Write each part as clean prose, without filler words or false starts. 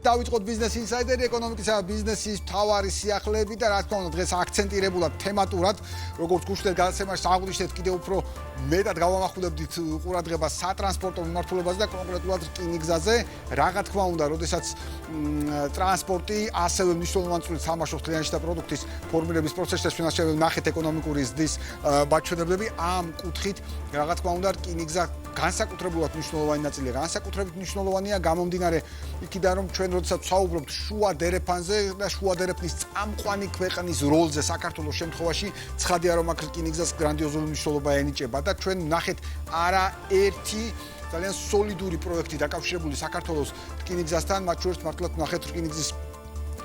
დავიწყოთ Business Insider-ი ეკონომიკისა და ბიზნესის მთავარი სიახლეები და რა თქმა უნდა დღეს აქცენტირებულად თემატურად როგორც გუშინდელ გადაცემაში აღვნიშნეთ კიდევ უფრო მეტად გავამახვილებდით ყურადღებას სატრანსპორტო მიმართულებაზე და კონკრეტულად რკინიგზაზე რა თქმა უნდა როდესაც ტრანსპორტი ასევე მნიშვნელოვანი წვლილი თამაშობს კლიენტის და პროდუქტის ფორმირების პროცესში ჩვენაც ნახეთ ეკონომიკური ზრდის მაჩვენებლები ამ კუთხით რა თქმა უნდა რკინიგზა განსაკუთრებულად მნიშვნელოვანი ნაწილია განსაკუთრებით მნიშვნელოვანია გამომდინარე იქიდან რომ ჩვენ როდესაც ვსაუბრობთ შუა დერეფანზე და შუა დერეფნის წამყვანი ქვეყნის როლზე საქართველოს შემთხვევაში ცხადია რომ აქ რკინიგზას გრანდიოზული მნიშვნელობა ენიჭება და ჩვენ ნახეთ არაერთი ძალიან სოლიდური პროექტი დაკავშირებული საქართველოს რკინიგზასთან მათ შორის მართლაც ნახეთ რკინიგზის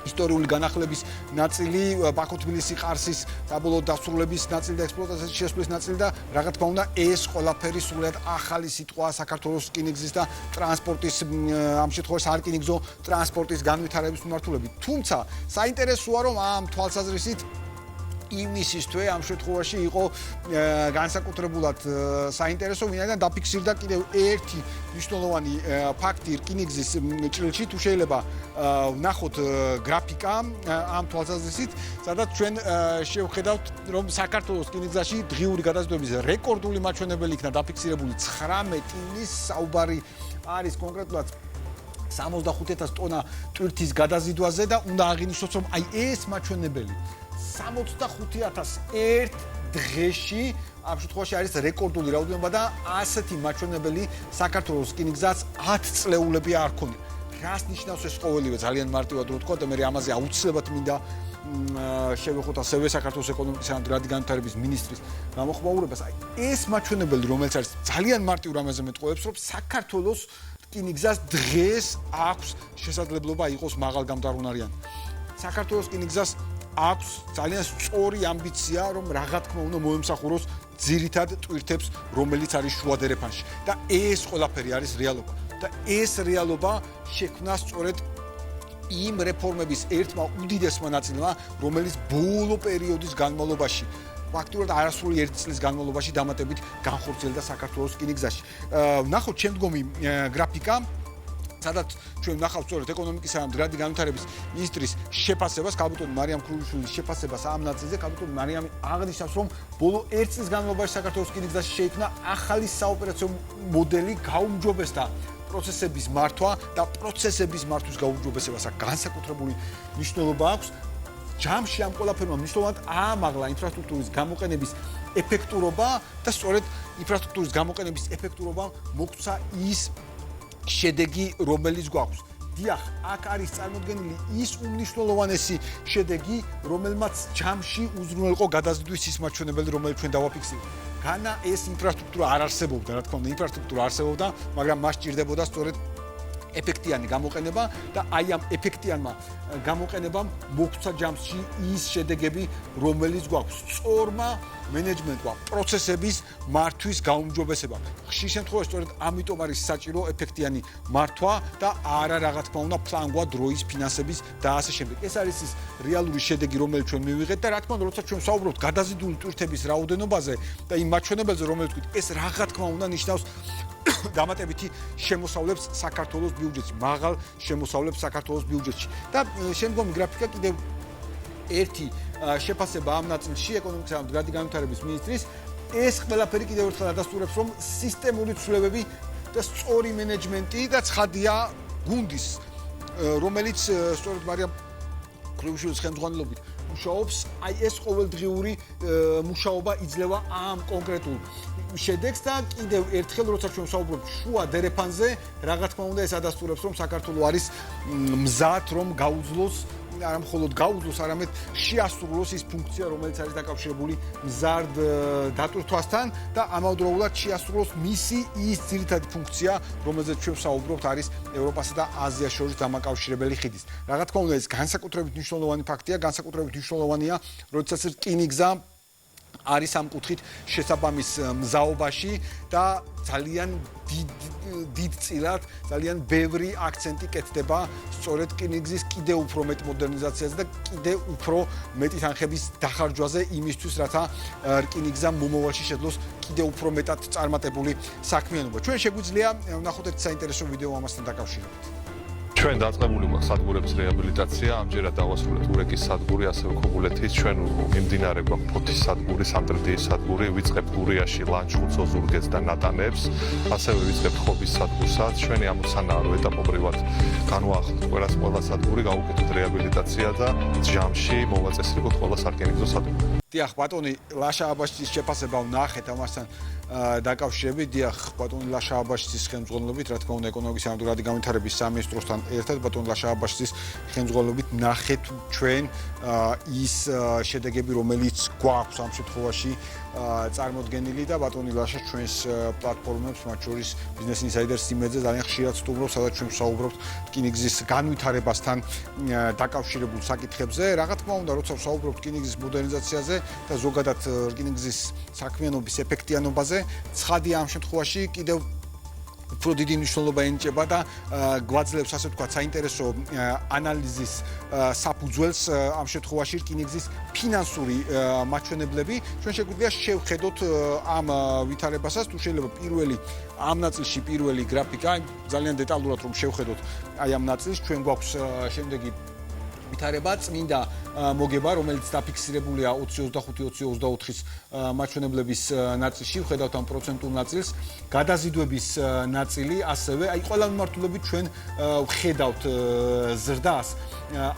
ისტორიული განახლების ნაწილი ბაქო-თბილისი ყარსის საბოლოო დასრულების ნაწილი და ექსპლუატაციაში შესვლის ნაწილი და რა თქმა უნდა ეს ყველაფერი სულად ახალი სიტყვა საქართველოს რკინიგზის და ტრანსპორტის ამ შემთხვევაში სარკინიგზო ტრანსპორტის განვითარების მიმართულებით თუმცა საინტერესოა რომ ამ თვალსაზრისით ივნისის თვე ამ შემთხვევაში იყო განსაკუთრებულად საინტერესო ვინაიდან დაფიქსირდა კიდევ ერთი მნიშვნელოვანი ფაქტი რკინიგზის ჭრილში თუ შეიძლება ვნახოთ გრაფიკა ამ თვალსაზრისით სადაც ჩვენ შევხედავთ რომ საქართველოს რკინიგზაში დღიური გადაზიდვების რეკორდული მაჩვენებელი იქნა დაფიქსირებული 19 ივნის საუბარი არის კონკრეტულად 65,000 ტონა ტვირთის გადაზიდვაზე და უნდა აღინიშნოს რომ აი ეს მაჩვენებელი 65,000 დღეში ამ შემთხვევაში არის რეკორდული რაოდენობა და ასეთი მაჩვენებელი საქართველოს რკინიგზას 10 წლეულები არ ქონია. რას ნიშნავს ეს ყოველივე ძალიან მარტივად რო ვთქვა და მე ამაზე აუცილებლად მინდა შევეხოთ ასევე საქართველოს ეკონომიკისა და განვითარების მინისტრის გამოხმაურებას. აი ეს მაჩვენებელი რომელიც არის ძალიან მარტივ რამეზე მეტყობებს რომ საქართველოს რკინიგზას დღეს აქვს შესაძლებლობა იყოს მაღალგამტარუნარიანი. საქართველოს რკინიგზას აქვს ძალიან სწორი ამბიცია რომ რა თქმა უნდა მოემსახუროს ძირითად ტვირთებს რომელიც არის შუა დერეფანში და ეს ყველაფერი არის რეალობა და ეს რეალობა შექმნა სწორედ იმ რეფორმების ერთმა უდიდესმა ნაწილმა რომელიც ბოლო პერიოდის განმავლობაში ფაქტურად არასრული 1 წლის განმავლობაში დამატებით განხორციელდა საქართველოს რკინიგზაში. ვნახოთ შემდგომი გრაფიკა სადაც ჩვენ ვნახავთ სწორედ ეკონომიკისა და განვითარების მინისტრის შეფასებას, კაბუტონ მარიამ ქრუიშვილის შეფასებას ამ ნაწილზე, კაბუტონ მარიამი აღნიშნავს, რომ ბოლო 1 წლის განმავლობაში საქართველოს რკინიგზაში შეიქმნა ახალი საოპერაციო მოდელი გაუმჯობესდა პროცესების მართვა და პროცესების მართვის გაუმჯობესებას განსაკუთრებული მნიშვნელობა აქვს. ჯამში ამ ყველაფერმა მნიშვნელოვნად აამაღლა ინფრასტრუქტურის გამოყენების ეფექტურობა და სწორედ ინფრასტრუქტურის გამოყენების ეფექტურობა მოგცა ის შედეგი რომელიც გვაქვს. დიახ, აქ არის წარმოდგენილი ის უმნიშვნელოვანესი შედეგი, რომელმაც ჯამში უზრუნველყო გადაზიდვის ის მაჩვენებელი, რომელიც ჩვენ დავაფიქსირეთ. განა ეს ინფრასტრუქტურა არ არსებობდა, რა თქმა უნდა, ინფრასტრუქტურა არსებობდა, მაგრამ მას სჭირდებოდა სწორედ ეფექტიანი გამოყენება და აი ამ ეფექტიანმა გამოყენებამ მოგცა ჯამში ის შედეგები, რომელიც გვაქვს. სწორმა მენეჯმენტმა პროცესების მართვის გაუმჯობესება. ხშირ შემთხვევაში სწორედ ამიტომ არის საჭირო ეფექტიანი მართვა და არა რა თქმა უნდა ფლანგვა დროის ფინანსების და ასე შემდეგ. ეს არის ის რეალური შედეგი, რომელიც ჩვენ მივიღეთ და რა თქმა უნდა, როცა ჩვენ ვსაუბრობთ გადაზიდული ტვირთების რაოდენობაზე და იმ მაჩვენებელზე, რომელიც თქვით, ეს რა თქმა უნდა ნიშნავს დამატებითი შემოსავლებს საქართველოს ბიუჯეტში, მაღალ შემოსავლებს საქართველოს ბიუჯეტში. და შემდგომი გრაფიკა კიდევ ერთი შეფასება ამ ნაწილში ეკონომიკისა და განვითარების მინისტრის ეს ყველაფერი კიდევ ერთხელ ადასტურებს რომ სისტემური ცვლილებები და სწორი მენეჯმენტი და ცხადია გუნდის რომელიც სწორედ მარიამ ქრუიშვილის ხელმძღვანელობით მუშაობს აი ეს ყოველდღიური მუშაობა იძლევა ამ კონკრეტულ შედეგს და კიდევ ერთხელ როცა ჩვენ ვსაუბრობთ შუა დერეფანზე რა თქმა უნდა ეს ადასტურებს რომ საქართველო არის მზად რომ გაუძლოს არა მხოლოდ გაუძლოს, არამედ შეასრულოს ის ფუნქცია, რომელიც არის დაკავშირებული მზარდ დატვირთვასთან და ამავდროულად შეასრულოს მისი ის ძირითადი ფუნქცია, რომელზეც ჩვენ ვსაუბრობთ, არის ევროპასა და აზიას შორის დამაკავშირებელი ხიდის. რა თქმა უნდა, ეს განსაკუთრებით მნიშვნელოვანი ფაქტია, განსაკუთრებით მნიშვნელოვანია, როდესაც რკინიგზა არის ამ კუთხით შესაბამის მზაობაში და ძალიან დიდწილად, ძალიან ბევრი აქცენტი კეთდება სწორედ რკინიგზის კიდევ უფრო მეტ მოდერნიზაციაზე და კიდევ უფრო მეტი თანხების დახარჯვაზე იმისთვის, რათა რკინიგზა მომავალში შეძლოს კიდევ უფრო მეტად წარმატებული საქმიანობა. ჩვენ შეგვიძლია ვნახოთ ერთ საინტერესო ვიდეო ამასთან დაკავშირებით. ჩვენ დაწყებული გვაქვს სადგურების რეაბილიტაცია, ამჯერად დავასრულეთ ურეკის სადგური, ასევე ქობულეთის, ჩვენ მიმდინარე გვაქვს ფოთის სადგური, სამტრედიის სადგური, ვიწყებთ გურიაში ლანჩხუთს, ოზურგეთს და ნატანებს, ასევე ვიწყებთ ხობის სადგურსაც. ჩვენი ამოცანაა, რომ ეტაპობრივად განვაახლოთ ყველა სადგური, გავუკეთოთ რეაბილიტაცია და ჯამში მოვაწესრიგოთ ყველა სარკინიგზო სადგური. დიახ, ბატონი ლაშა აბაშიძის შეფასება ვნახეთ ამასთან დაკავშირებით. დიახ, ბატონი ლაშა აბაშიძის ხელმძღვანელობით, რა თქმა უნდა, ეკონომიკის ანალოგიური განვითარების სამინისტროსთან ერთად ბატონი ლაშა აბაშიძის ხელმძღვანელობით ნახეთ ჩვენ ის შედეგები, რომელიც გვაქვს ამ შემთხვევაში წარმოდგენილი და ბატონი ლაშა ჩვენს პლატფორმებს, მათ შორის Business Insider-ს იმედზე ძალიან ხშირად სტუმრობს, სადაც ჩვენ ვსაუბრობთ რკინიგზის განვითარებასთან დაკავშირებულ საკითხებზე. რა თქმა უნდა, როცა ვსაუბრობთ რკინიგზის მოდერნიზაციაზე და ზოგადად რკინიგზის საქმიანობის ეფექტიანობაზე, ცხადია ამ შემთხვევაში კიდევ უფრო დიდი მნიშვნელობა ენიჭება და გვაძლევს ასე ვთქვათ საინტერესო ანალიზის საფუძველს ამ შემთხვევაში რკინიგზის ფინანსური მაჩვენებლები. ჩვენ შეგვიძლია შევხედოთ ამ ვითარებასაც, თუ შეიძლება პირველი ამ ნაწილში პირველი გრაფიკა ძალიან დეტალურად რომ შევხედოთ აი ამ ნაწილს, ჩვენ გვაქვს შემდეგი ვითარება წმინდა მოგება, რომელიც დაფიქსირებულია 2025-2024-ის მაჩვენებლების ნაწილში, ვხედავთ ამ პროცენტულ ნაწილს, გადაზიდვების ნაწილი, ასევე აი ყველა მიმართულებით ჩვენ ვხედავთ ზრდას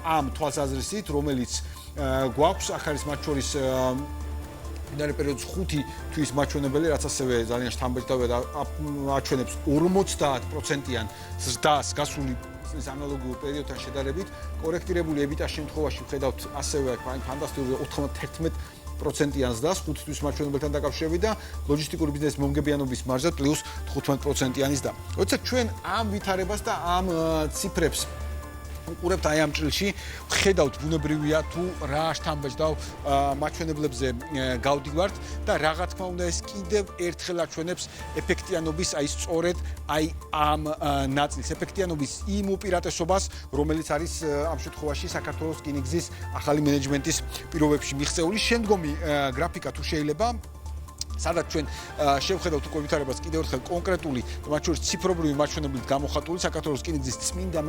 ამ თვალსაზრისით, რომელიც გვაქვს, ახ არის მათ შორის მდინარე პერიოდის 5 თვის მაჩვენებელი, რაც ასევე ძალიან შთამბეჭდავია და აჩვენებს 50%-იან ზრდას გასული წლის ანალოგიურ პერიოდთან შედარებით. კორექტირებული EBITDA შემთხვევაში ვხედავთ ასევე ფანტასტიკური 91%-იან ზრდას 5 თვის მაჩვენებელთან დაკავშირებით და ლოჯისტიკური ბიზნესის მომგებიანობის მარჟა პლუს 15%-იანი ზრდა. როცა ჩვენ ამ ვითარებას და ამ ციფრებს უყურებთ აი ამ ჭრილში, ვხედავთ ბუნებრივია თუ რა შთამბეჭდავ მაჩვენებლებზე გავდივართ და რა თქმა უნდა ეს კიდევ ერთხელ აჩვენებს ეფექტიანობის აი სწორედ აი ამ ნაწილს, ეფექტიანობის იმ უპირატესობას, რომელიც არის ამ შემთხვევაში საქართველოს რკინიგზის ახალი მენეჯმენტის პირობებში მიღწეული. შემდგომი გრაფიკა თუ შეიძლება სადაც ჩვენ შევხედავთ უკვე ვითარებას კიდევ ერთხელ კონკრეტული, მათ შორის ციფრობრივი მაჩვენებლით გამოხატული საქართველოს რკინიგზის წმინდა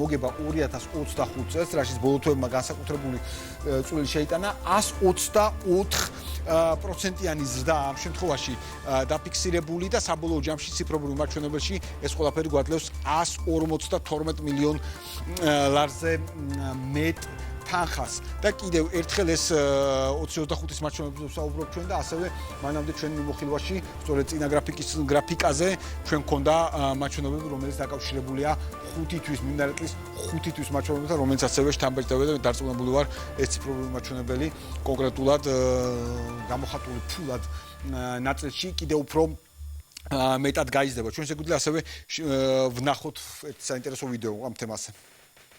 მოგება 2025 წელს, რაშიც ბოლო თვეებმა განსაკუთრებული წვლილი შეიტანა 124%-იანი ზრდა ამ შემთხვევაში დაფიქსირებული და საბოლოო ჯამში ციფრობრივ მაჩვენებელში ეს ყველაფერი გვაძლევს 152 მილიონ ლარზე მეტ თანხას და კიდევ ერთხელ ეს 2025-ის მაჩვენებლებზე ვსაუბრობ ჩვენ და ასევე მანამდე ჩვენ მიმოხილვაში სწორედ წინა გრაფიკაზე ჩვენ გქონდა მაჩვენებლები, რომელიც დაკავშირებულია 5 თვის მიმდინარე წლის 5 თვის მაჩვენებლებთან, რომელიც ასევე შთამბეჭდავია და დარწმუნებული ვარ ეს ციფრობრივი მაჩვენებელი კონკრეტულად გამოხატული ფულად ნაწილში კიდევ უფრო მეტად გაიზრდება. ჩვენ შეგვიძლია ასევე ვნახოთ ერთ საინტერესო ვიდეო ამ თემაზე.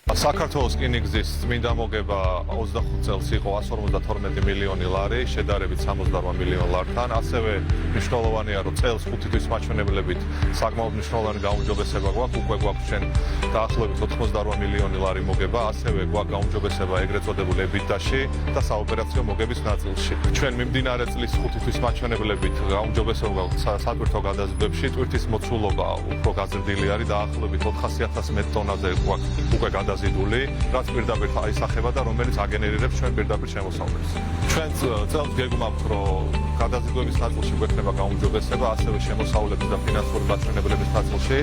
საქართველოს რკინიგზის წმინდა მოგება 25 წელს იყო 152 მილიონი ლარი, შედარებით 68 მილიონ ლართან. ასევე მნიშვნელოვანია, რომ წელს 5 თვის მაჩვენებლებით საკმაოდ მნიშვნელოვანი გაუმჯობესება გვაქვს. უკვე გვაქვს ჩვენ დაახლოებით 88 მილიონი ლარი მოგება, ასევე გვაქვს გაუმჯობესება ეგრეთ წოდებულ EBITDA-ში და საოპერაციო მოგების ნაწილში. ჩვენ მიმდინარე წლის 5 თვის მაჩვენებლებით გაუმჯობესება გვაქვს სატვირთო გადაზიდვებში, ტვირთის მოცულობა უფრო გაზრდილი არის, დაახლოებით 400,000 მეტ ტონაზე გვაქვს უკვე გადაზიდვები, რაც პირდაპირ აისახება და რომელიც აგენერირებს ჩვენ პირდაპირ შემოსავლებს. ჩვენ წელს გეგმავთ, რომ გადაზიდვების ნაწილში გვექნება გაუმჯობესება, ასევე შემოსავლების და ფინანსური მაჩვენებლების ნაწილში,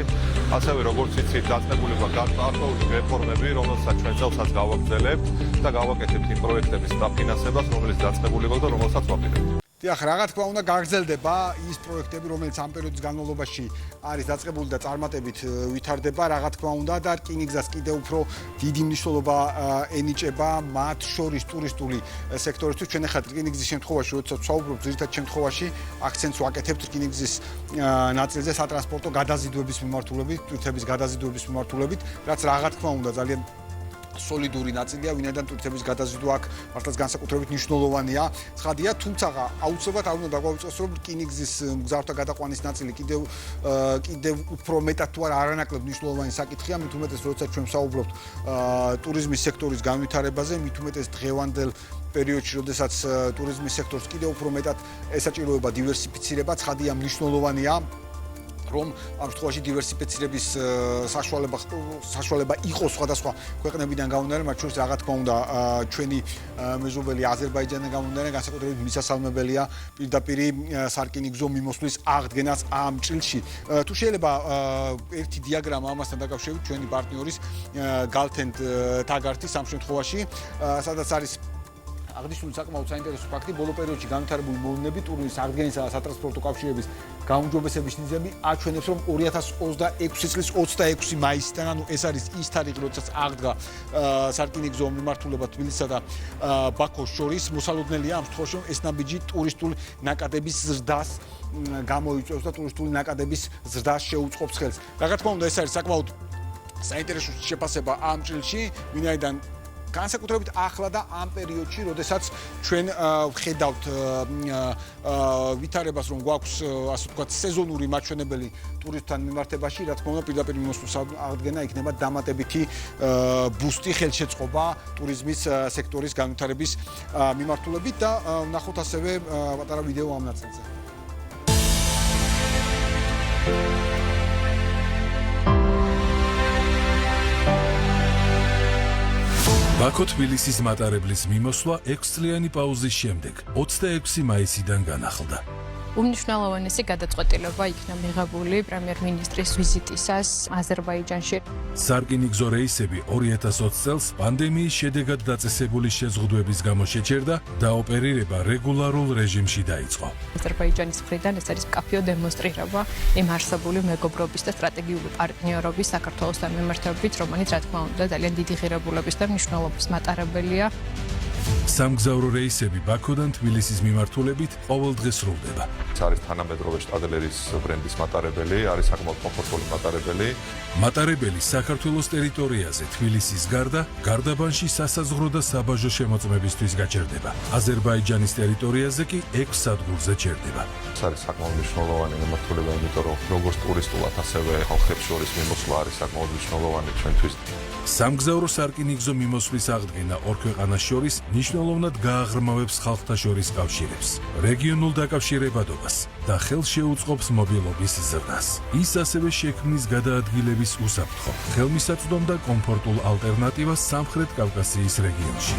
ასევე როგორც იცით, დაწყებული გვაქვს გარკვეული რეფორმები, რომელსაც ჩვენ წელსაც გავაგრძელებთ და გავაკეთებთ იმ პროექტების დაფინანსებას, რომელიც დაწყებული გვაქვს და რომელსაც ვაპირებთ. დიახ, რა თქმა უნდა გაგრძელდება ის პროექტები, რომელიც ამ პერიოდის განმავლობაში არის დაწყებული და წარმატებით ვითარდება, რა თქმა უნდა და რკინიგზას კიდევ უფრო დიდი მნიშვნელობა ენიჭება მათ შორის ტურისტული სექტორისთვის. ჩვენ ახლა რკინიგზის შემთხვევაში, როცა ვსაუბრობთ ძირითად შემთხვევაში, აქცენტს ვაკეთებთ რკინიგზის ნაწილზე სატრანსპორტო გადაზიდვების მიმართულებით, ტვირთების გადაზიდვების მიმართულებით, რაც რა თქმა უნდა ძალიან soliduri ნაწილია, ვინაიდან ტვირთების გადაზიდვა აქ მართლაც განსაკუთრებით მნიშვნელოვანია. ცხადია, თუმცა აუცილებლად არ უნდა დაგვაუწყოს, რომ რკინიგზის მგზავრთა გადაყვანის ნაწილი კიდევ უფრო მეტად თუ არა არანაკლებ მნიშვნელოვანი საკითხია, მით უმეტეს როცა ჩვენ ვსაუბრობთ ტურიზმის სექტორის განვითარებაზე, მით უმეტეს დღევანდელ პერიოდში, როდესაც ტურიზმის სექტორს კიდევ უფრო მეტად ესაჭიროება დივერსიფიცირება, ცხადია მნიშვნელოვანია რომ ამ შემთხვევაში დივერსიფიცირების საშუალება იყოს სხვადასხვა ქვეყნებიდან გამომდინარე, მათ შორის რა თქმა უნდა ჩვენი მეზობელი აზერბაიჯანიდან გამომდინარე, განსაკუთრებით მისასალმებელია პირდაპირ სარკინიგზო მიმოსვლის აღდგენაც ამ ჭრილში. თუ შეიძლება ერთი დიაგრამა ამასთან დაკავშირებით ჩვენი პარტნიორის Galtent Tagartis ამ შემთხვევაში, სადაც არის აღნიშნული საკმაოდ საინტერესო ფაქტი, ბოლო პერიოდში განვითარებული მოვლენები ტურიზმის აღდგენისა და სატრანსპორტო კავშირების გაუმჯობესების მიზეზები აჩვენებს, რომ 2026 წლის 26 მაისიდან, ანუ ეს არის ის თარიღი, როდესაც აღდგა სარკინიგზო მიმართულება თბილისსა და ბაქოს შორის, მოსალოდნელია ამ შემთხვევაში, რომ ეს ნაბიჯი ტურისტული ნაკადების ზრდას გამოიწვევს და ტურისტული ნაკადების ზრდას შეუწყობს ხელს. რა თქმა უნდა, ეს არის საკმაოდ საინტერესო შეფასება ამ ჭრილში, ვინაიდან განსაკუთრებით ახლა და ამ პერიოდში, როდესაც ჩვენ ვხედავთ ვითარებას, რომ გვაქვს ასე ვთქვათ სეზონური მაჩვენებელი ტურისტთან მიმართებაში, რა თქმა უნდა, პირდაპირ მიმოსვლის აღდგენა იქნება დამატებითი ბუსტი ხელშეწყობა ტურიზმის სექტორის განვითარების მიმართულებით და ვნახოთ ასევე პატარა ვიდეო ამ ნაწილზე. ბაქო-თბილისის მატარებლის მიმოსვლა 6 წლიანი პაუზის შემდეგ 26 მაისიდან განახლდა. უმნიშვნელოვანესი გადაწყვეტილება იქნა მიღებული პრემიერ-მინისტრის ვიზიტისას აზერბაიჯანში. სარკინიგზო რეისები 2020 წელს პანდემიის შედეგად დაწესებული შეზღუდვების გამო შეჩერდა და ოპერირება რეგულარულ რეჟიმში დაიწყო. აზერბაიჯანის მხრიდან ეს არის მკაფიო დემონსტრირება იმ არსებული მეგობრობის და სტრატეგიული პარტნიორობის საქართველოსთან მიმართებით, რომელიც რა თქმა უნდა ძალიან დიდი ღირებულების და მნიშვნელობის მატარებელია. სამგზავრო რეისები ბაქოდან თბილისის მიმართულებით ყოველდღე სრულდება. ეს არის თანამედროვე შტადლერის ბრენდის მატარებელი, არის საკმაოდ კომფორტული მატარებელი. მატარებელი საქართველოს ტერიტორიაზე თბილისის გარდა გარდაბანში სასაზღვრო და საბაჟო შემოწმებისთვის გაჩერდება. აზერბაიჯანის ტერიტორიაზე კი 6 სადგურზე ჩერდება. ეს არის საკმაოდ მნიშვნელოვანი მიმართულება, იმიტომ რომ როგორც ტურისტულად, ასევე ხალხებს შორის მიმოსვლა არის საკმაოდ მნიშვნელოვანი ჩვენთვის. სამგზავრო სარკინიგზო მიმოსვლის აღდგენა ორ ქვეყანას შორის მნიშვნელოვნად გააღრმავებს ხალხთა შორის კავშირებს, რეგიონულ დაკავშირებადობას და ხელს შეუწყობს მობილობის ზრდას. ის ასევე შექმნის გადაადგილების უსაფრთხო, ხელმისაწვდომ და კომფორტულ ალტერნატივას სამხრეთ კავკასიის რეგიონში.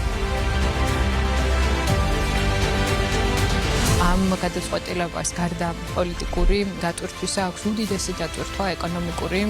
ამ გადაწყვეტილებას გარდა პოლიტიკური დატვირთვისა აქვს უდიდესი დატვირთვა ეკონომიკური.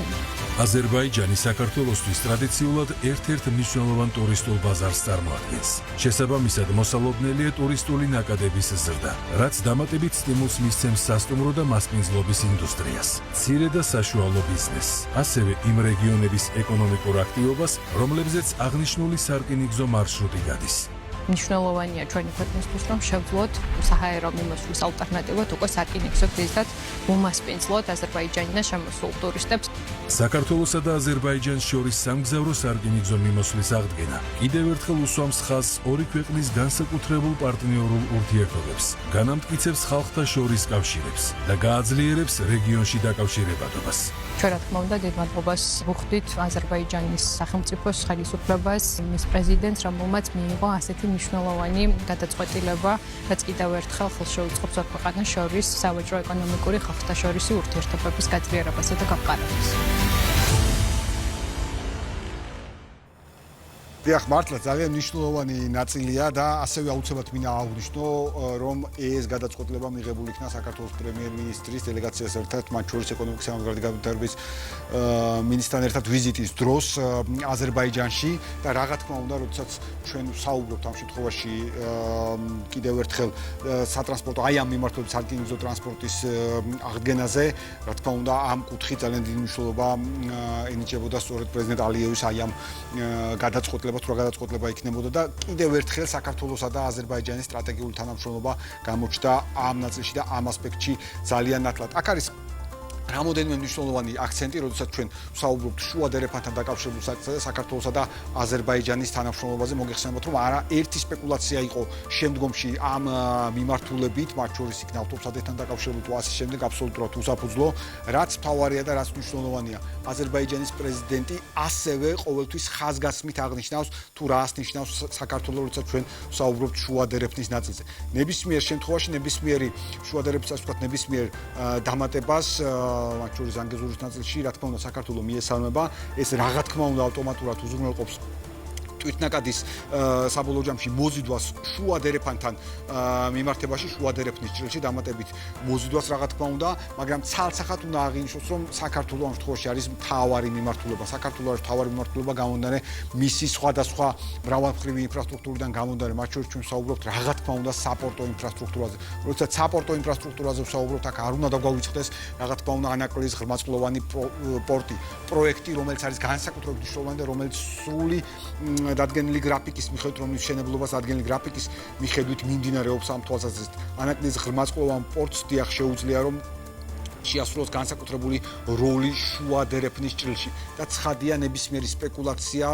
აზერბაიჯანი საქართველოსთვის ტრადიციულად ერთ-ერთ მნიშვნელოვან ტურისტულ ბაზარს წარმოადგენს. შესაბამისად, მოსალოდნელია ტურისტული ნაკადების ზრდა, რაც დამატებით სტიმულს მისცემს სასტუმრო და მასპინძლობის ინდუსტრიას, მცირე და საშუალო ბიზნესს, ასევე იმ რეგიონების ეკონომიკურ აქტივობას, რომლებზეც აღნიშნული სარკინიგზო მარშრუტი გადის. მნიშვნელოვანია ჩვენი ქვეყნისთვის, რომ შევძლოთ საჰაერო მიმოსვლის ალტერნატივად უკვე სარკინიგზო გზით უმასპინძლოთ აზერბაიჯანიდან შემოსულ ტურისტებს. საქართველოსა და აზერბაიჯანს შორის სამგზავრო სარკინიგზო მიმოსვლის აღდგენა კიდევ ერთხელ უსვამს ხაზს ორი ქვეყნის განსაკუთრებულ პარტნიორულ ურთიერთობებს, განამტკიცებს ხალხთა შორის კავშირებს და გააძლიერებს რეგიონში დაკავშირებადობას. ჩვენ რა თქმა უნდა დიდ მადლობას ვუხდით აზერბაიჯანის სახელმწიფოს ხელისუფლებას, მის პრეზიდენტს, რომელმაც მიიღო ასეთი მნიშვნელოვანი გადაწყვეტილება, რაც კიდევ ერთხელ ხელს შეუწყობს ორ ქვეყანას შორის სავაჭრო ეკონომიკური ხალხთა შორისი ურთიერთობების გაძლიერებასა და გამყარებას. დიახ, მართლა ძალიან მნიშვნელოვანი ნაწილია და ასევე აუცილებლად მინდა აღვნიშნო, რომ ეს გადაწყვეტილება მიღებული იქნა საქართველოს პრემიერ-მინისტრის დელეგაციას ერთად, მათ შორის ეკონომიკის სამართლებრივი განვითარების მინისტრთან ერთად ვიზიტის დროს აზერბაიჯანში და რა თქმა უნდა, როდესაც ჩვენ ვსაუბრობთ ამ შემთხვევაში კიდევ ერთხელ სატრანსპორტო აი ამ მიმართულებით სარკინიგზო ტრანსპორტის აღდგენაზე, რა თქმა უნდა, ამ კუთხით ძალიან დიდი მნიშვნელობა ენიჭებოდა სწორედ პრეზიდენტ ალიევის აი ამ გადაწყვეტილებას თუ რა გადაწყვეტილება იქნებოდა და კიდევ ერთხელ საქართველოსა და აზერბაიჯანის სტრატეგიული თანამშრომლობა გამოჩნდა ამ ნაწილში და ამ ასპექტში ძალიან ნათლად. აქ არის რამოდენიმე მნიშვნელოვანი აქცენტი, როდესაც ჩვენ ვსაუბრობთ შუა დერეფანთან დაკავშირებულ საკითხებზე საქართველოსა და აზერბაიჯანის თანამშრომლობაზე, მოგეხსენებათ, რომ არა ერთი სპეკულაცია იყო შემდგომში ამ მიმართულებით, მათ შორის იქნა ავტობუსადთან დაკავშირებული თუ ასე შემდეგ, აბსოლუტურად უსაფუძვლო, რაც მთავარია და რაც მნიშვნელოვანია. აზერბაიჯანის პრეზიდენტი ასევე ყოველთვის ხაზგასმით აღნიშნავს, თუ რას ნიშნავს საქართველოს, როდესაც ჩვენ ვსაუბრობთ შუა დერეფნის ნაწილზე. ნებისმიერ შემთხვევაში, ნებისმიერი შუა დერეფნის ასე ვთქვათ, ნებისმიერ დამატებას მათ შორის ანგეზურის ნაწილში, რა თქმა უნდა, საქართველოს მიესალმება, ეს რა თქმა უნდა ავტომატურად უზრუნველყოფს თვითნაკადის საბოლოო ჯამში მოზიდვას შუა დერეფანთან მიმართებაში, შუა დერეფნის ჭრილში დამატებით მოზიდვას რა თქმა უნდა, მაგრამ ცალსახად უნდა აღინიშნოს, რომ საქართველოს ამ შემთხვევაში არის მთავარი მიმართულება. საქართველოს არის მთავარი მიმართულება გამომდინარე მისი სხვადასხვა მრავალმხრივი ინფრასტრუქტურიდან გამომდინარე, მათ შორის ჩვენ ვსაუბრობთ რა თქმა უნდა საპორტო ინფრასტრუქტურაზე. როდესაც საპორტო ინფრასტრუქტურაზე ვსაუბრობთ, აქ არ უნდა დაგვავიწყდეს რა თქმა უნდა ანაკლიის ღრმაწლოვანი პორტი, პროექტი, რომელიც არის განსაკუთრებით მნიშვნელოვანი და რომელიც სრული დადგენილი გრაფიკის მიხედვით, რომლის მშენებლობას დადგენილი გრაფიკის მიხედვით მიმდინარეობს ამ თვალსაზრისით. ანაკლიის ღრმაწლოვან პორტს დიახ შეუძლია რომ შეასრულოს განსაკუთრებული როლი შუა დერეფნის ჭრილში და ცხადია ნებისმიერი სპეკულაცია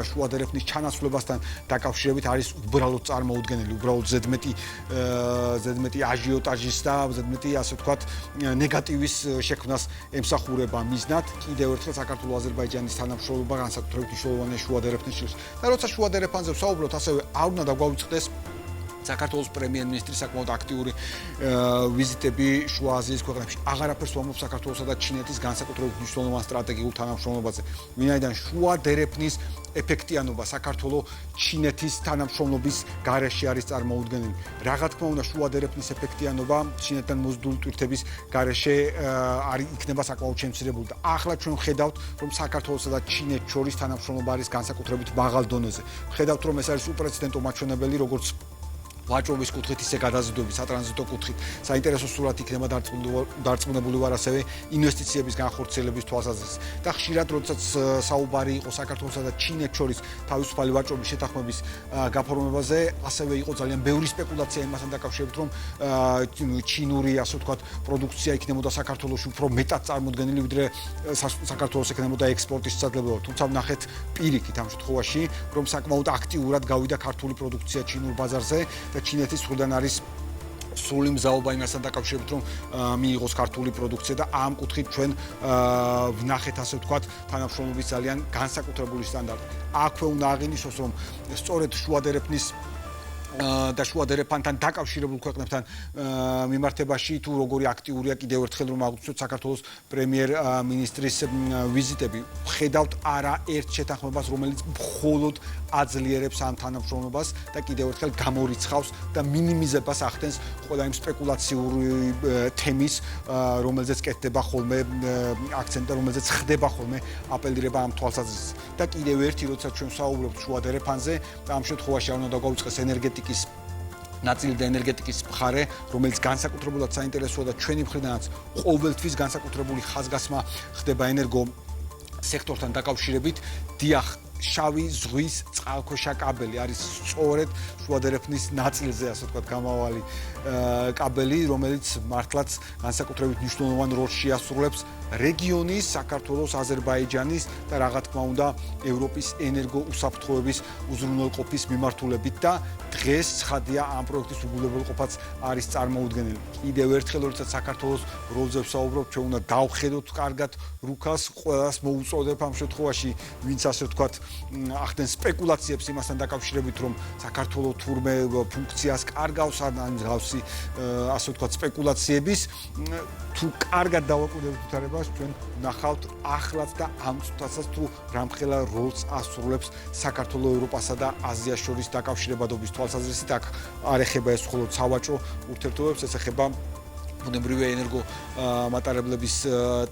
შუა დერეფნის ჩანაცვლებასთან დაკავშირებით არის უბრალოდ წარმოუდგენელი, უბრალოდ ზედმეტი აჟიოტაჟის და ზედმეტი ასე ვთქვათ ნეგატივის შექმნას ემსახურება მიზნად. კიდევ ერთხელ საქართველოს აზერბაიჯანის თანამშრომლობა განსაკუთრებით მნიშვნელოვანია შუა დერეფნის ჭრილში. და როცა შუა დერეფანზე ვსაუბრობთ, ასევე არ უნდა დაგვაუწყდეს საქართველოს პრემიერ-მინისტრის საკმაოდ აქტიური ვიზიტები შუა აზიის ქვეყნებში. აღარაფერს ვამბობ საქართველოსა და ჩინეთის განსაკუთრებით მნიშვნელოვან სტრატეგიულ თანამშრომლობაზე. ვინაიდან შუა დერეფნის ეფექტიანობა საქართველოს ჩინეთის თანამშრომლობის გარეშე არის წარმოუდგენელი. რა თქმა უნდა, შუა დერეფნის ეფექტიანობა ჩინეთთან მოზიდული ტვირთების გარეშე არის იქნება საკმაოდ შემცირებული და ახლა ჩვენ ვხედავთ, რომ საქართველოსა და ჩინეთს შორის თანამშრომლობა არის განსაკუთრებით მაღალ დონეზე. ვხედავთ, რომ ეს არის უპრეცედენტო მაჩვენებელი, როგორც ვაჭრობის კუთხით, ისე გადაზიდვების სატრანზიტო კუთხით. საინტერესო სურათი იქნება დარწმუნებული ვარ ასევე ინვესტიციების განხორციელების თვალსაზრისით. და ხშირად, როდესაც საუბარი იყო საქართველოსა და ჩინეთს შორის თავისუფალი ვაჭრობის შეთანხმების გაფორმებაზე, ასევე იყო ძალიან ბევრი სპეკულაცია იმასთან დაკავშირებით, რომ ჩინური, ასე ვთქვათ, პროდუქცია იქნებოდა საქართველოში უფრო მეტად წარმოდგენილი, ვიდრე საქართველოს ექნებოდა ექსპორტის შესაძლებლობა. თუმცა ვნახეთ პირიქით ამ შემთხვევაში, რომ საკმაოდ აქტიურად გავიდა ქართული პროდუქცია ჩინურ ბაზარზე. და ჩინეთის მხრიდან არის სრული მზაობა იმასთან დაკავშირებით, რომ მიიღოს ქართული პროდუქცია და ამ კუთხით ჩვენ ვნახეთ ასე ვთქვათ თანამშრომლობის ძალიან განსაკუთრებული სტანდარტი. აქვე უნდა აღინიშნოს, რომ სწორედ შუა დერეფნის და შუა დერეფანთან დაკავშირებულ ქვეყნებთან მიმართებაში თუ როგორი აქტიურია კიდევ ერთხელ რომ აღვწოთ საქართველოს პრემიერ-მინისტრის ვიზიტები. ვხედავთ არა ერთ შეთანხმებას, რომელიც მხოლოდ აძლიერებს ამ თანამშრომლობას და კიდევ ერთხელ გამორიცხავს და მინიმიზებას ახდენს ყველა იმ სპეკულაციური თემის, რომელზეც კეთდება ხოლმე აქცენტი, რომელზეც ხდება ხოლმე აპელირება ამ თვალსაზრისით. და კიდევ ერთი, როდესაც ჩვენ ვსაუბრობთ შუა დერეფანზე, ამ შემთხვევაში არ უნდა დაგვაუწყდეს ენერგეტიკის ნაწილი და ენერგეტიკის მხარე, რომელიც განსაკუთრებულად საინტერესოა და ჩვენი მხრიდანაც ყოველთვის განსაკუთრებული ხაზგასმა ხდება ენერგო სექტორთან დაკავშირებით. დიახ, შავი ზღვის წყალქვეშა კაბელი არის სწორედ შუა დერეფნის ნაწილზე, ასე ვთქვათ, გამავალი კაბელი, რომელიც მართლაც განსაკუთრებით მნიშვნელოვან როლს შეასრულებს რეგიონის, საქართველოს, აზერბაიჯანის და რა თქმა უნდა, ევროპის ენერგო უსაფრთხოების უზრუნველყოფის მიმართულებით და დღეს ცხადია ამ პროექტის უგულებელყოფაც არის წარმოუდგენელი. კიდევ ერთხელ, როდესაც საქართველოს როლზე ვსაუბრობ, ჩვენ უნდა დავხედოთ კარგად რუქას, ყველას მოუწოდებ ამ შემთხვევაში, ვინც ასე ვთქვათ, ახდენს სპეკულაციებს იმასთან დაკავშირებით, რომ საქართველოს თურმე ფუნქციას კარგავს ან მსგავსი ასე ვთქვათ სპეკულაციების, თუ კარგად დავაკვირდებით ვითარებას, ჩვენ ნახავთ ახლაც და ამ წუთასაც თუ რამხელა როლს ასრულებს საქართველოს ევროპასა და აზიას შორის დაკავშირებადობის თვალსაზრისით. აქ არ ეხება ეს მხოლოდ სავაჭრო ურთიერთობებს, ეს ეხება ბუნებრივი ენერგო მატარებლების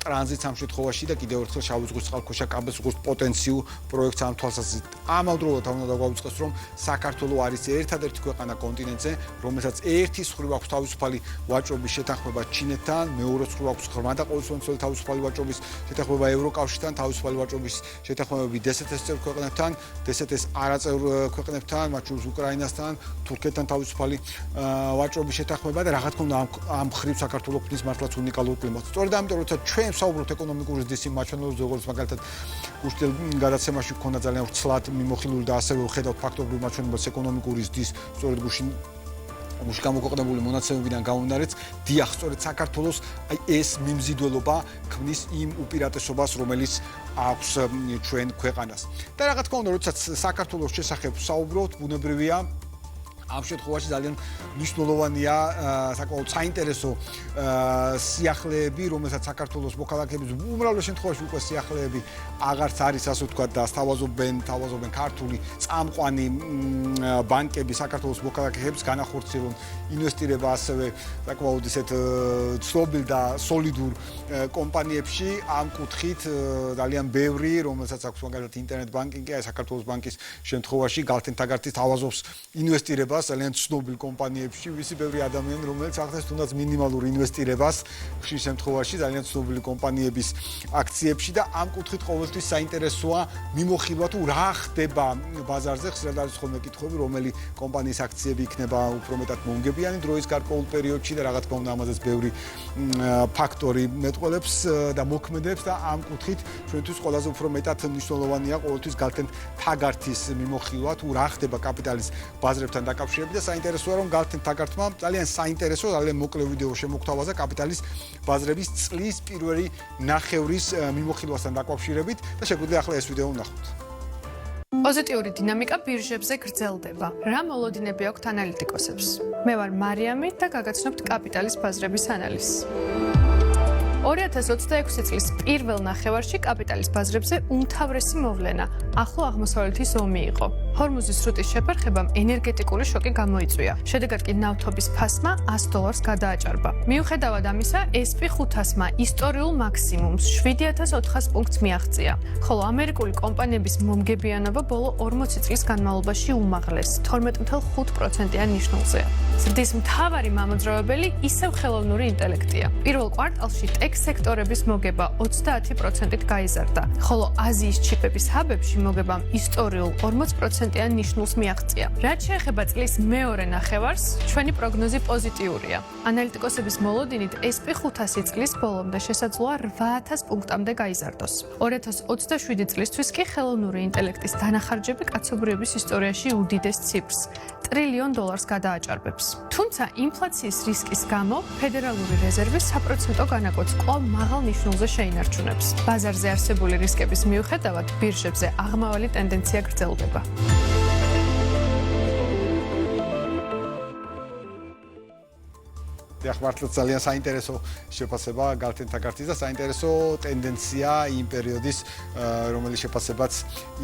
ტრანზიტს ამ შემთხვევაში და კიდევ ერთხელ შავი ზღვის წყალქვეშა კაბელს როგორც პოტენციურ პროექტს ამ თვალსაზრისით. ამავდროულად უნდა დაგვაუწყდეს, რომ საქართველოს არის ერთადერთი ქვეყანა კონტინენტზე, რომელსაც ერთი მხრივ აქვს თავისუფალი ვაჭრობის შეთანხმება ჩინეთთან, მეორე მხრივ აქვს ღრმა და ყოველწლიური თავისუფალი ვაჭრობის შეთანხმება ევროკავშირთან, თავისუფალი ვაჭრობის შეთანხმებები DST-ს წევრ ქვეყნებთან, DST-ს არაწევრ ქვეყნებთან, მათ შორის უკრაინასთან, თურქეთთან თავისუფალი ვაჭრობის შეთანხმება და რა თქმა უნდა ამ მხრივ საქართველოს ქმნის მართლაც უნიკალურ კლიმატს. სწორედ ამიტომ, როცა ჩვენ ვსაუბრობთ ეკონომიკური ზრდის იმ მაჩვენებლებზე, როგორც მაგალითად გუშინდელ გადაცემაში გქონდა ძალიან ვრცლად მიმოხილული და ასევე ვხედავთ ფაქტობრივ მაჩვენებლებს ეკონომიკური ზრდის სწორედ გუშინ გამოქვეყნებული მონაცემებიდან გამომდინარეც, დიახ, სწორედ საქართველოს ეს მიმზიდველობა ქმნის იმ უპირატესობას, რომელიც აქვს ჩვენ ქვეყანას. და რა თქმა უნდა, როდესაც საქართველოს შესახებ ვსაუბრობთ, ბუნებრივია ამ შემთხვევაში ძალიან მნიშვნელოვანია საკმაოდ საინტერესო სიახლეები, რომელსაც საქართველოს მოქალაქეების უმრავლეს შემთხვევაში უკვე სიახლეები აღარც არის, ასე ვთქვათ, და სთავაზობენ ქართული წამყვანი ბანკები საქართველოს მოქალაქეებს განახორციელონ ინვესტირება ასევე საკმაოდ ისეთ ცნობილ და სოლიდურ კომპანიებში. ამ კუთხით ძალიან ბევრი, რომელსაც აქვს მაგალითად ინტერნეტ ბანკინგი, აი საქართველოს ბანკის შემთხვევაში გალთენ თაგარტის თავაზობს ინვესტირებას ძალიან ცნობილ კომპანიებში, ვისი ბევრი ადამიანი, რომელიც ახდენს თუნდაც მინიმალურ ინვესტირებას ხშირ შემთხვევაში ძალიან ცნობილი კომპანიების აქციებში და ამ კუთხით ყოველთვის საინტერესოა მიმოხილვა თუ რა ხდება ბაზარზე, ხშირად არის ხოლმე კითხვები, რომელი კომპანიის აქციები იქნება უფრო მეტად მომგებიანი დროის გარკვეულ პერიოდში და რა თქმა უნდა ამაზეც ბევრი ფაქტორი მეტყველებს და მოქმედებს და ამ კუთხით ჩვენთვის ყველაზე უფრო მეტად მნიშვნელოვანია ყოველთვის გალთენ თაგართის მიმოხილვა თუ რა ხდება კაპიტალის ბაზრებთან დაკავშირებით და საინტერესოა რომ გალთენ თაგართმა ძალიან საინტერესო ძალიან მოკლე ვიდეო შემოგთავაზა კაპიტალის ბაზრების წლის პირველი ნახევრის მიმოხილვასთან დაკავშირებით და შეგვიძლია ახლა ეს ვიდეო ვნახოთ. პოზიტიური დინამიკა ბირჟებზე გრძელდება. რა მოლოდინები აქვთ ანალიტიკოსებს? მე ვარ მარიამი და გაგაცნობთ კაპიტალის ბაზრების ანალიზს. 2026 წლის პირველ ნახევარში კაპიტალის ბაზრებზე უმთავრესი მოვლენა ახლო აღმოსავლეთის ომი იყო. ჰორმუზის სრუტის შეფერხებამ ენერგეტიკული შოკი გამოიწვია. შედეგად კი ნავთობის ფასმა $100 გადააჭარბა. მიუხედავად ამისა, SP500-მა ისტორიულ მაქსიმუმს 7400 პუნქტს მიაღწია, ხოლო ამერიკული კომპანიების მომგებიანობა ბოლო 40 წლის განმავლობაში უმაღლეს 12.5%-იან ნიშნულზეა. ზრდის მთავარი მამოძრავებელი ისევ ხელოვნური ინტელექტია. პირველ კვარტალში ტექ სექტორების მოგება 30%-ით გაიზარდა, ხოლო აზიის ჩიპების ჰაბებში მოგებამ ისტორიულ 40%-იან ნიშნულს მიაღწია. რაც შეეხება წლის მეორე ნახევარს, ჩვენი პროგნოზი პოზიტიურია. ანალიტიკოსების მოლოდინით SP500 წლის ბოლომდე შესაძლოა 8000 პუნქტამდე გაიზარდოს. 2027 წლისთვის კი ხელოვნური ინტელექტის დანახარჯები კაცობრიობის ისტორიაში უდიდეს ციფრს $1 ტრილიონ გადააჭარბებს. თუმცა ინფლაციის რისკის გამო ფედერალური რეზერვი საპროცენტო განაკვეთს კვლავ მაღალ ნიშნულზე შეინარჩუნებს. ბაზარზე არსებული რისკების მიუხედავად, ბირჟებზე აღმავალი ტენდენცია გრძელდება. დიახ, მართლაც ძალიან საინტერესო შეფასება გალთენ თაგართის და საინტერესო ტენდენცია იმ პერიოდის, რომელიც შეფასებაც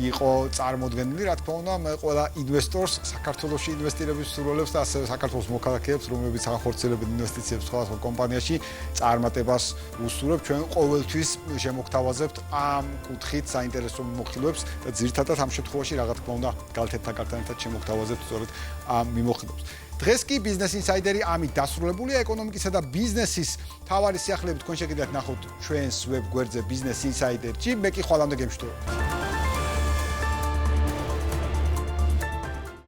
იყო წარმოდგენილი, რა თქმა უნდა, მე ყველა ინვესტორს საქართველოში ინვესტირების სურვილებს და ასევე საქართველოს მოქალაქეებს, რომლებიც ახორციელებენ ინვესტიციებს სხვადასხვა კომპანიაში, წარმატებას უსურვებ. ჩვენ ყოველთვის შემოგთავაზებთ ამ კუთხით საინტერესო მიმოხილვებს და ძირითადად ამ შემთხვევაში, რა თქმა უნდა, გალთენ თაგართთან ერთად შემოგთავაზებთ სწორედ ამ მიმოხილვებს. დღეს კი ბიზნეს ინსაიდერი ამით დასრულებულია. ეკონომიკისა და ბიზნესის მთავარი სიახლეები თქვენ შეგიძლიათ ნახოთ ჩვენს ვებ გვერდზე ბიზნეს ინსაიდერში. მე კი ხვალამდე გემშვიდობებით.